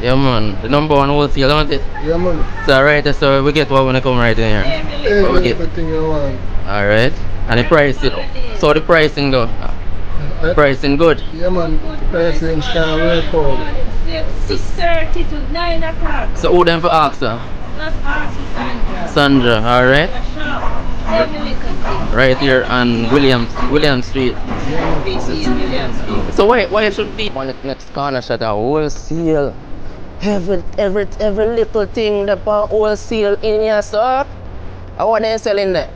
Yeah, man. The number one wholesale, don't it? Yeah, man. So, right, so we get what when I come right in here. Hey, We get. everything you want. Alright. And the price, so the pricing though. Pricing good. Yeah, man. Pricing can work out. 6:30 to 9 o'clock. So who them for ask, sir? Not Sandra. Sandra, alright. Jamaican. Right here on William Street. So why should be on the next corner shut a wholesale? Every little thing that for wholesale in your shop. I want them selling there.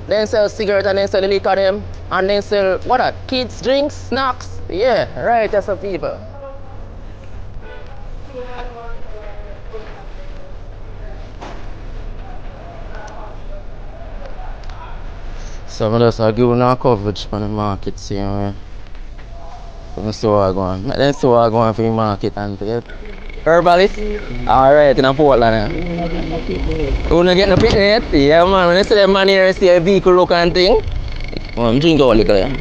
Then sell cigarettes and then sell liquor them. And then sell what are kids drinks, snacks. Yeah, right, that's the people. So I just give now coverage for the market, see me. So I go on. Then so I go on for the market and for herbalist. Alright, in Portland. You not get no picnic yet? Yeah man, when I see the man here see a vehicle look and thing. I'm drink all liquor there.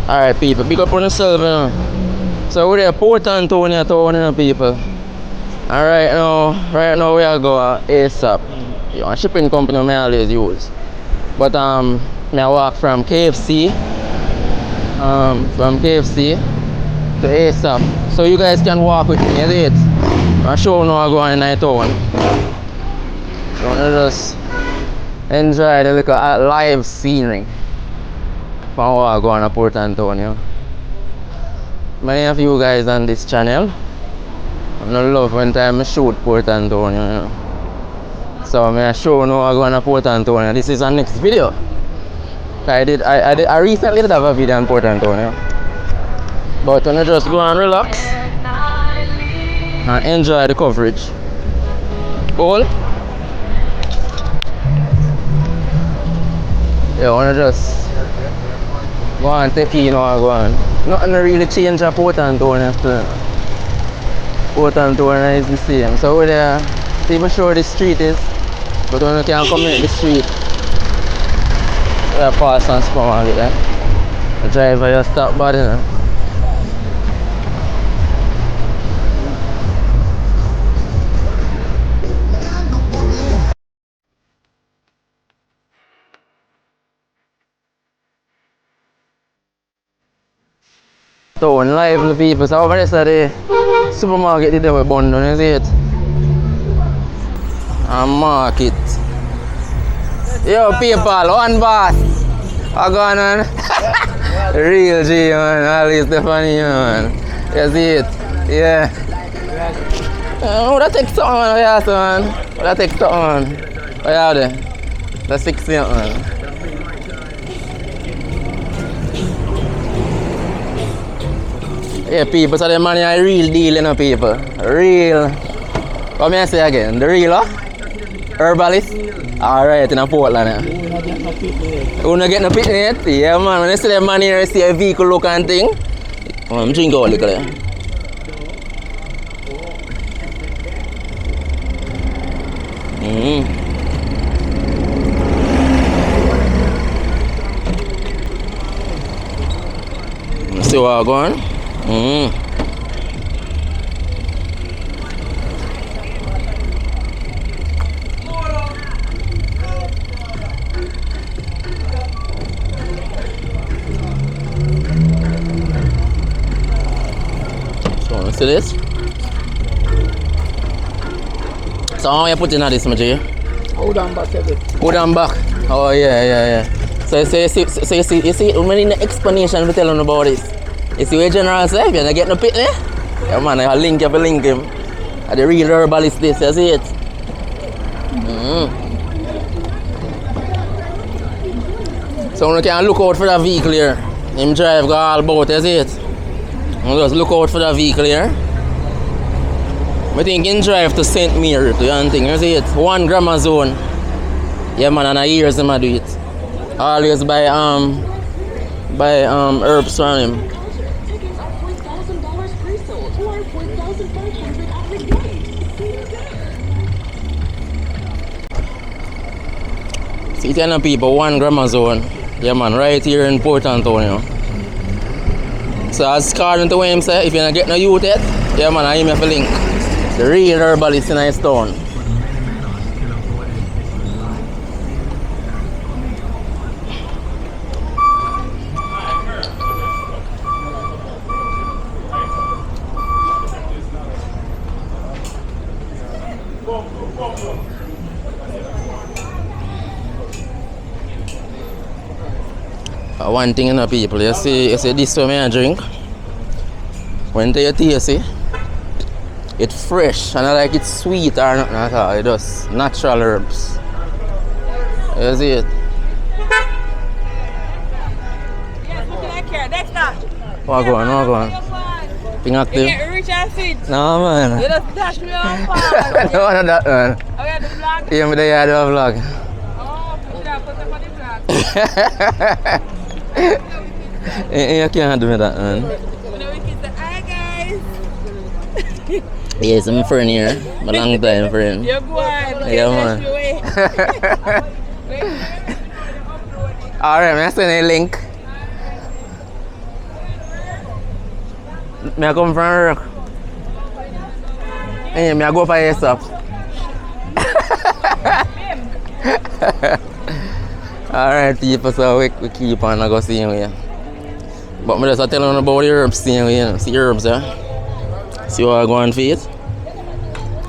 Alright people, big up on yourself, you know. So we're at Port Antonio town, you know, people. And right now we are going ASAP. You know, a shipping company I always use. But me I walk from KFC. From KFC to ASAP. So you guys can walk with me, you see it? I show you now I go on in night town. So I just enjoy the little live scenery. From what I go on to Port Antonio. Many of you guys on this channel, I love when time I shoot Port Antonio, you know. So I show you I go on to Port Antonio. This is our next video. I recently did have a video on Port Antonio. But when I just go and relax and enjoy the coverage. Cool? Yeah, when I just go and take in or go on. Nothing really change at Port Antonio after. Port Antonio is the same. So we're there, see for sure the street is, but when you can't come in the street, we pass and spam on it there. The driver just stop bad, you know. Town lively people, so over there so the supermarket did have a bun down, you see it? And market. Yo people, one boss. I go on. Real G man, Ali Stephanie man. You see it? Yeah. Would I take something man? Yeah, man. Would I take something man? What you have there? The 60 man. Yeah, people, so the money is a real deal, you know, people. Real. What may I say again? The real, herbalist? Alright, in Portland. You not get no picnic yet? Yeah, man. When I see the money here, I see a vehicle look and thing. I'm drinking all liquor there. See what I'm going? So, see this? So, how you put in this, Majay? Hold on back a bit. Hold on back. Oh, yeah. So, you see, when in the explanation we tell them about this. You see where General say, you're not getting no pit there? Yeah man, I link him. The real herbalist this, you see it? So you can look out for that vehicle here. Him drive go all about, you see it? You just look out for that vehicle here. I think he drive to St. Mary to your thing, you see it? 1 grammar zone. Yeah man, and I years him do it. Always by buy herbs from him. Tickets are $1,000 pre-sold or $1,500 outright rate. See, ten people, 1 grammar zone. Yeah, man, right here in Port Antonio. So, as according to what him say, if you don't get no youth yet, yeah, man, I have a link. The real herbalist in his town. One thing in the people, you see this one I drink. When you taste it, it's fresh and I like it sweet or nothing at all. It just natural herbs. You see it? Yes, looking at care. Dexter. What go on? Thing You active? get rich and fit. No, man. You just dash me on far. No, not that, man. Okay, the vlog. Yeah, but they had a vlog. Oh, put it up on the vlog. You can't do me that, man. When the wicked say, hi guys. Yes, I'm a friend here. I'm a long time friend. You're going. Yeah, man. Alright, I'm sending a link. I come from work. Hey, I go for your stuff. Alright, people, so we keep on go see you here. But I just tell them about the herbs thing, you know. See herbs, yeah? See what I go on for it.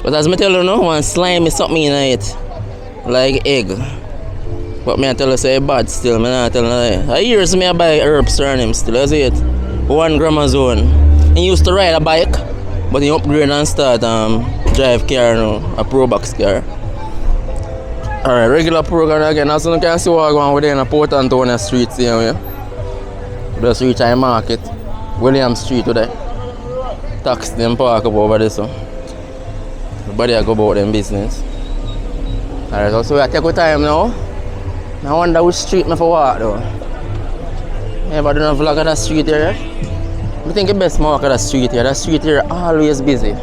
But as I tell you now, one slime is something in it. Like egg. But I tell you say bad still, I not tell you that. I years I buy herbs from him still, that's it. 1 grammar zone. He used to ride a bike, but he upgrade and start drive car now, a Pro Box car. Alright, regular program again. As you can see what going within a Port Antonio street here. Just reach a market. William Street today. Tax them park up over there so. Everybody go about them business. Alright, so we take our time now. I wonder which street I for walk though. Ever done a vlog of that street here? I think the best walk of that street here. That street here always busy.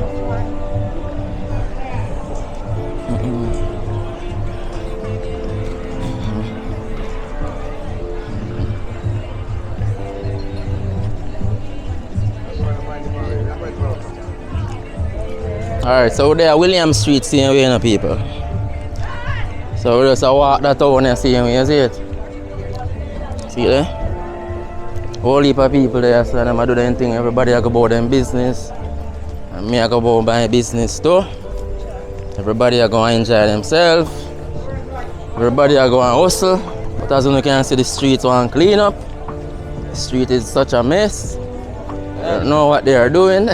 Alright, so there are William Street seeing way now people. So we just walk that town and see you see it? See it there? Whole heap of people there, so them do their thing, everybody go about them business. And me I go about my business too. Everybody are going to enjoy themselves. Everybody are going to hustle. But as you can see, the streets want clean up. The street is such a mess. I don't know what they are doing.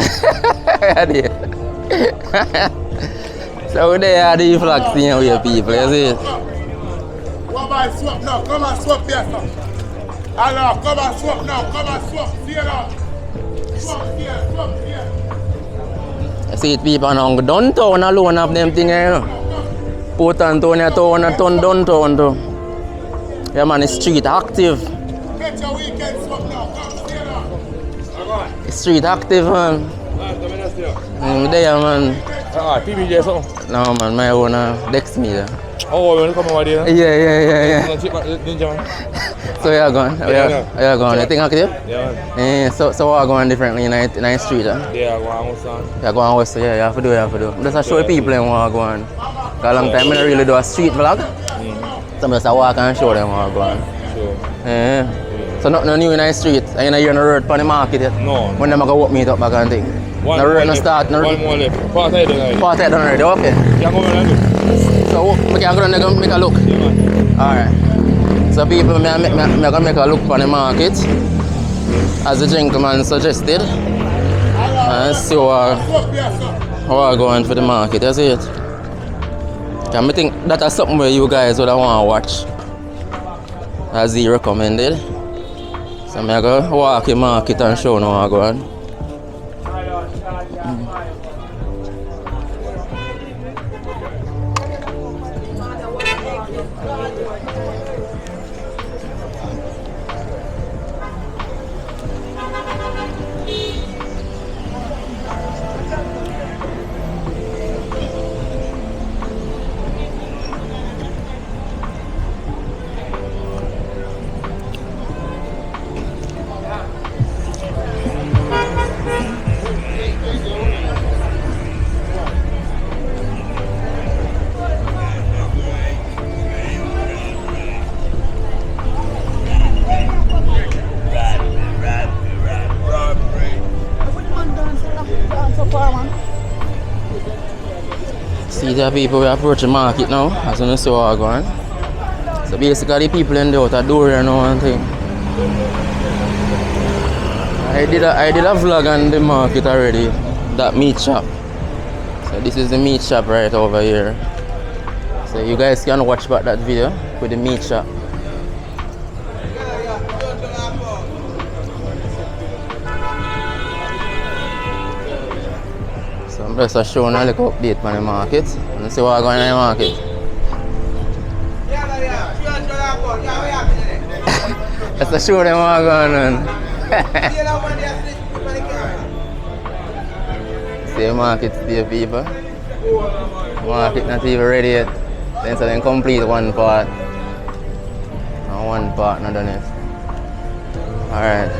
So they are the flags seeing where people, you see it? Come and swap now, come and swap here, sir. Hello, come and swap now, come and swap here now. Swap here, swap here. I see it people now downtown alone have them thing here, you know. Port Antonio town and downtown too. Yeah man, the street active. Get your weekend swap now, come here now. The street active man. There man. PBJ so. No man, my own Dex me there. Oh, you want to come over there? Yeah. Ninja man. So you're going? You're going? You think active? Yeah. So what going differently in the street? Yeah, go on what's on. You're going west, yeah, you have to do. Just show people them what going. Because a long time I don't really do a street vlog. So I just walk and show them what going. Sure. Yeah. So nothing new in the street. I ain't hear no word from the market yet. No. When them go walk meet up back and thing. One no more word no left. start. No One more left. Part I done already. Part I done already, okay. Yeah, come on and do. So we can go and make a look. Yeah, man. Alright. So people, I'm going to make a look for the market. As the gentleman suggested. And see how I going for the market, you see it? I think that's something where you guys would want to watch. As he recommended. So I'm going to walk the market and show you how I go on. These are people we approach the market now, as you see what going. So basically the people in there out the door here now and thing. I did a vlog on the market already, that meat shop. So this is the meat shop right over here. So you guys can watch back that video with the meat shop. So I'm just showing a little update on the market. And see what's going on in the market. Just to show them what's going on. See the market still, people. Market not even ready yet. Then so then complete one part. And one part not done yet. Alright.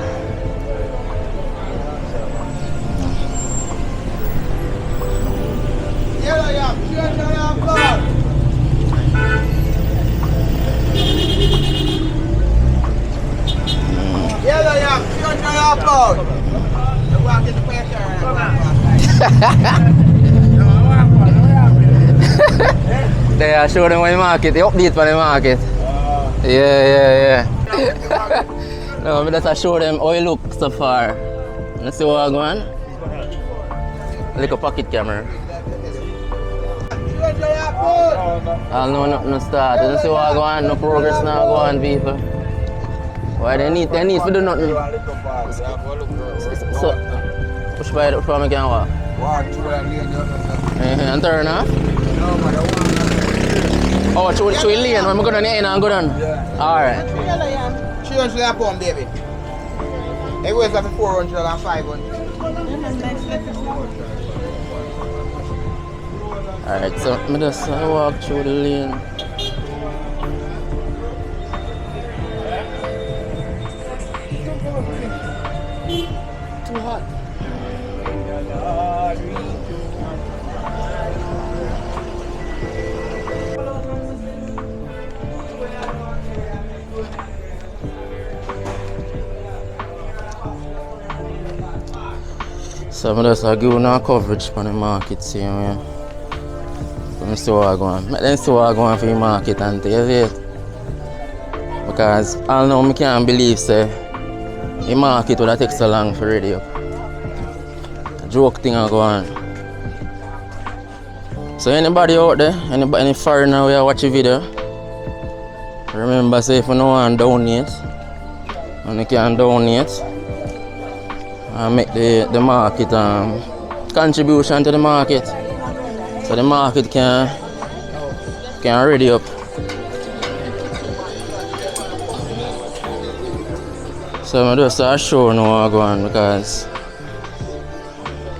They are showing them the market, the update for the market. Yeah. No, but just show them how it looks so far. Let's see what's going on. Like a pocket camera. No start. Let's see what's going on. No progress now going on, people. Why they need to do nothing. So, push by the front again, what? And turn off? Oh, show lane. I'm going to end and go down. Alright. 300 pound, baby. It was like 400 and 500. Alright, so I'm just walk through the lane. Too hot. So I'm just giving our coverage for the market, see me. Let me see what I'm going. Let me see what I'm going for the market and you see it. Because I know I can't believe say the market would have take so long for ready up. A joke thing I go on. So anybody out there, any foreigner who watch the video, remember say if you don't want to donate, and you can donate and make the market contribution to the market. So the market can ready up. So I'm just show now what I'm going because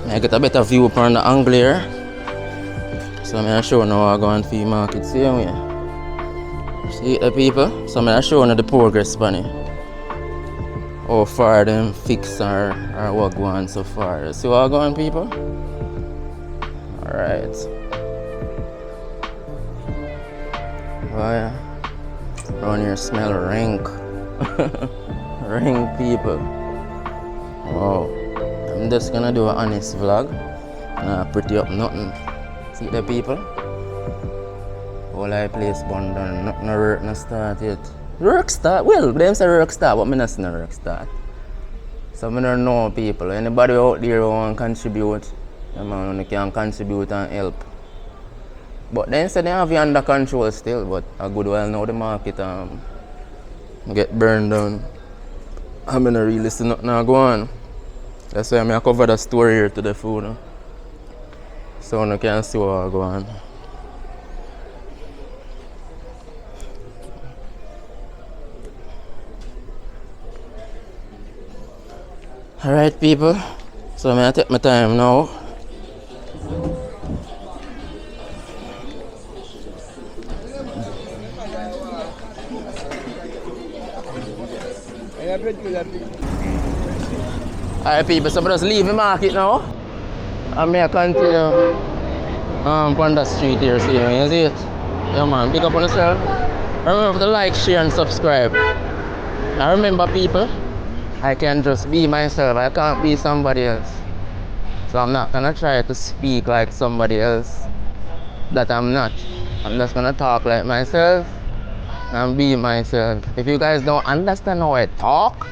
I get a better view from the angle here. So I'm showing now what I'm going for the market. See the people? So I'm showing the progress on it. How far them fix or what going so far. See what I'm going, people? Alright. Oh yeah. Around here smell rank. Rank, people. Wow. I'm just gonna do an honest vlog. Nah, pretty up nothing. See the people? All I place bun done. Nothing work no start yet. Work start? Well, them say work start, but I not see no work start. So I don't know, people. Anybody out there who want to contribute, you can contribute and help. But then say they have you under control still, but a good while now the market get burned down. I'm not really see nothing go on. That's why I cover the story here to the food. So you can see what go on. Alright, people. So I'm gonna take my time now. Alright, people, so I'm just leave the market now. I'm gonna continue on the street here, see you see it? Yeah man, big up on yourself. Remember to like, share and subscribe. Now remember, people, I can just be myself, I can't be somebody else. So I'm not gonna try to speak like somebody else. that I'm not. I'm just gonna talk like myself and be myself. If you guys don't understand how I talk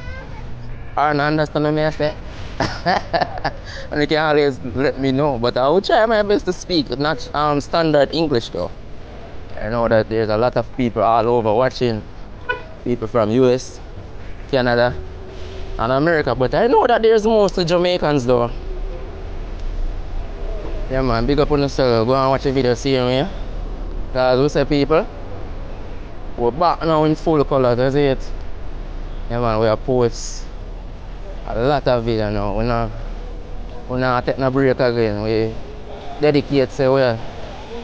or don't understand what I say, and you can always let me know. But I will try my best to speak not standard English though. I know that there's a lot of people all over watching, people from US, Canada, and America, but I know that there's mostly Jamaicans though. Yeah man, big up on yourself, go and watch the video, see me. Cause we say people, we're back now in full color, that's it. Yeah man, we are posts a lot of video now, we're not taking a break again, we dedicate, so we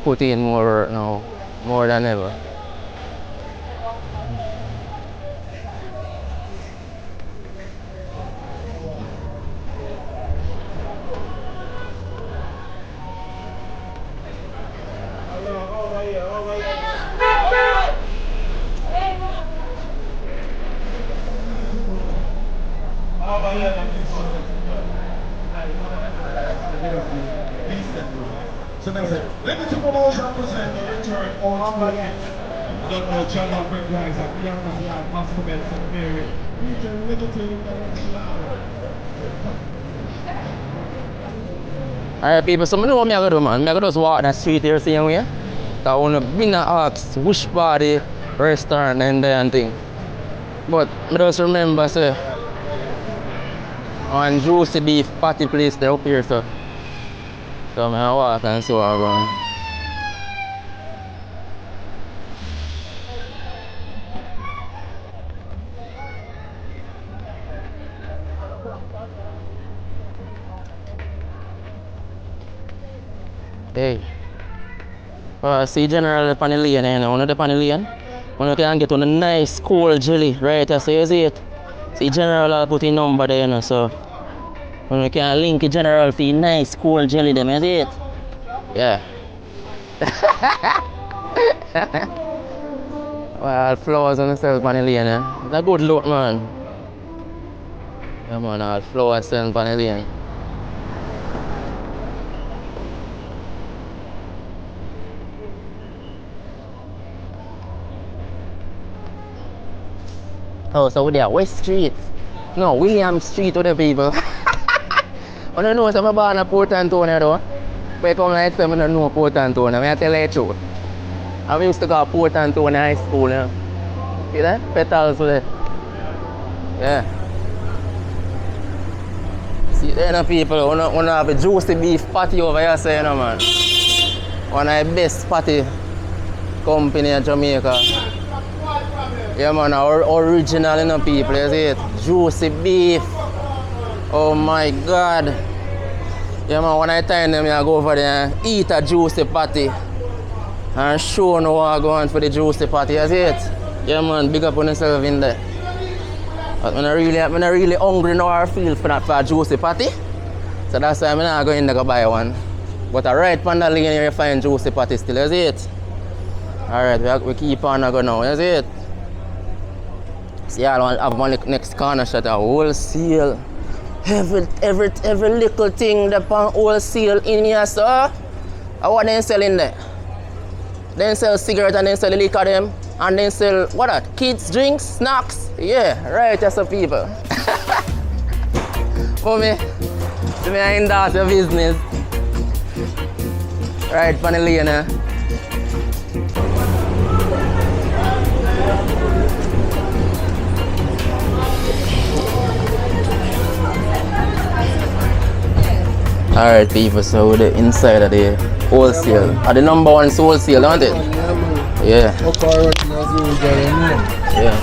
put in more work now, more than ever. So now, let me take a moment and present the return on market. Don't know channel bring guys up young and young Mastermans and Mary. Return little thing that's loud. Alright people, so I know what I'm going to do man. I'm going to just walk that street here, see me. I want to be ask which party, restaurant and there and thing. But I just remember say on juicy beef patty place there up here, so I'm going to walk and see what I'm going. Hey. See general upon the lane, you know, one of the upon the lane. When you can get on a nice cold jelly, right? So you see it. See general I'll put in number there, you know, so when you can link the general to the nice cold jelly them, you see it? Yeah. Well, flowers on the shelf upon the lane, eh? It's a good look, man. Yeah man, all flowers selling upon the lane. Oh, so we're there, West Street. No, William Street with the people. I don't know, so I'm born in Port Antonio though. But I come like I don't know Port Antonio, I tell you the truth. I used to go to Port Antonio High School, you know. See that? Petals with it. Yeah. See, there are people who don't have a juicy beef patty over here, say, you know, man. One of the best patty company in Jamaica. Yeah man, our original, you know, people, you see it? Juicy beef. Oh my god. Yeah man, when I time them, I go over there and eat a juicy patty. And show no what I go on for the juicy patty, you see it? Yeah man, big up on yourself in there. But when I really hungry now, I feel for a juicy patty. So that's why I'm not going to go buy one. But right from the lane here, you find juicy patty still, you see it? Alright, we keep on going now, you see it? See, I want to have one next corner shot of wholesale. Every little thing that on wholesale in here, sir. I want them selling there. Then sell cigarettes and then sell liquor them. And then sell, what that? Kids, drinks, snacks. Yeah, right, that's the people. For me, I endorse your business. Right, from the lane, eh? Alright people, so we're the inside of the wholesale. Are the number one wholesale, don't it? Yeah. Yeah.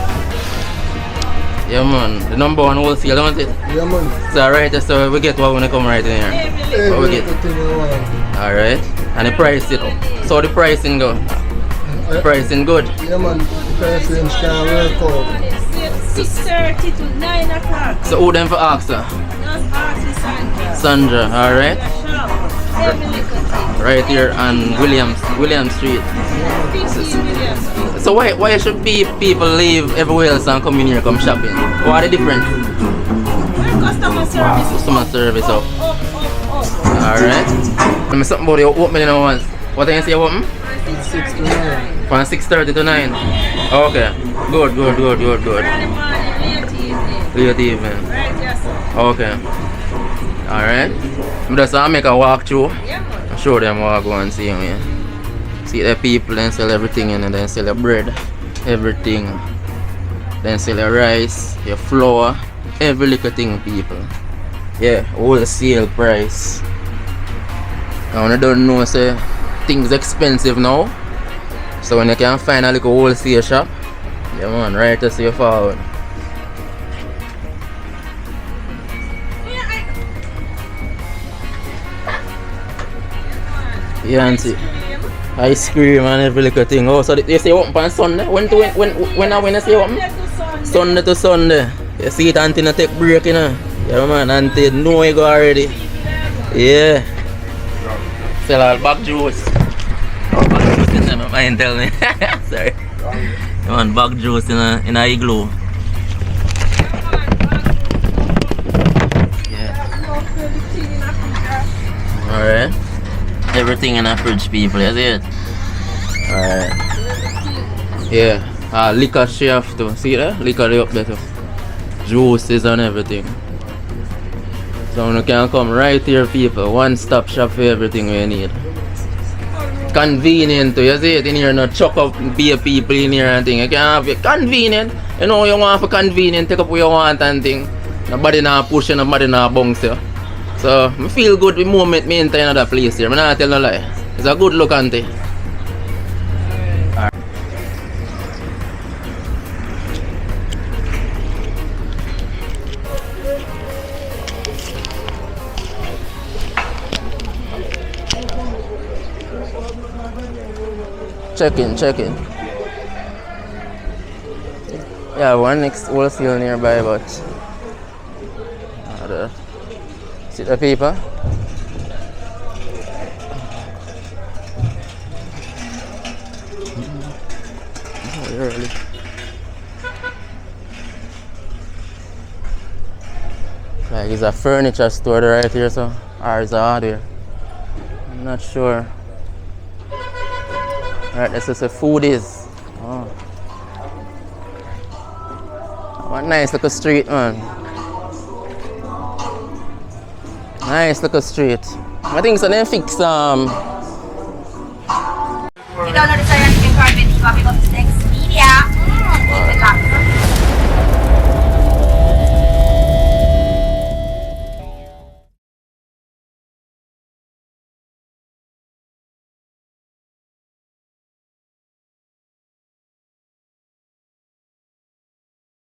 Yeah man, the number one wholesale, don't it? Yeah man. So right, so we get what when we come right in here. What we get? Alright. And the price it up. So the pricing go. The pricing good. Yeah man, the pricing can work out. 6:30 to 9 o'clock. So who them for ask sir? Just ask Sandra. Sandra, alright. Right here on William Street. 15 million. So why should people leave everywhere else and come in here come shopping? What are the difference? Customer service. Customer service up. Alright. Let me something about the opening now once. What do you say open? From 6:30 to 9. Okay. Good. Early morning, late evening. Late evening. Right, yes, sir. Okay. Alright. I'm just gonna make a walkthrough. Yeah, man. I'm sure them will go and see me. See the people and sell everything and then sell your bread. Everything. Then sell your rice, your flour, every little thing people. Yeah, wholesale price. Now I don't know say things expensive now. So when you can find a little wholesale shop, yeah man, right to see you forward. Yeah, auntie. Ice cream and every little thing. Oh, so they say open on Sunday? When I say open? Sunday to Sunday. You see it, auntie not take break, you know. Yeah man, auntie know you go already. Yeah. Sell all back juice. Back juice in my mind tell me. Sorry. You want back juice in a igloo. Yeah. Alright. Everything in a fridge, people, you see it? Alright. Yeah. Liquor shelf too. See that? Liquor up there too. Juices and everything. So you can come right here, people. One-stop shop for everything we need. Convenient too. You see it in here, not chuck up be people in here and thing. You can have it convenient. You know you want for convenient, take up what you want and thing. Nobody not push you, nobody not bounce you. So I feel good the moment me enter another place here. I'm not tell no lie. It's a good look, auntie. Check in. Yeah, one next wholesale nearby, but see the people. Early. Like it's a furniture store right here, so or is it hardware? I'm not sure. Right, this is a foodies. Oh. What nice little street, man. Nice little street. I think so they fix You don't know the Syrian card with copy of the sticks?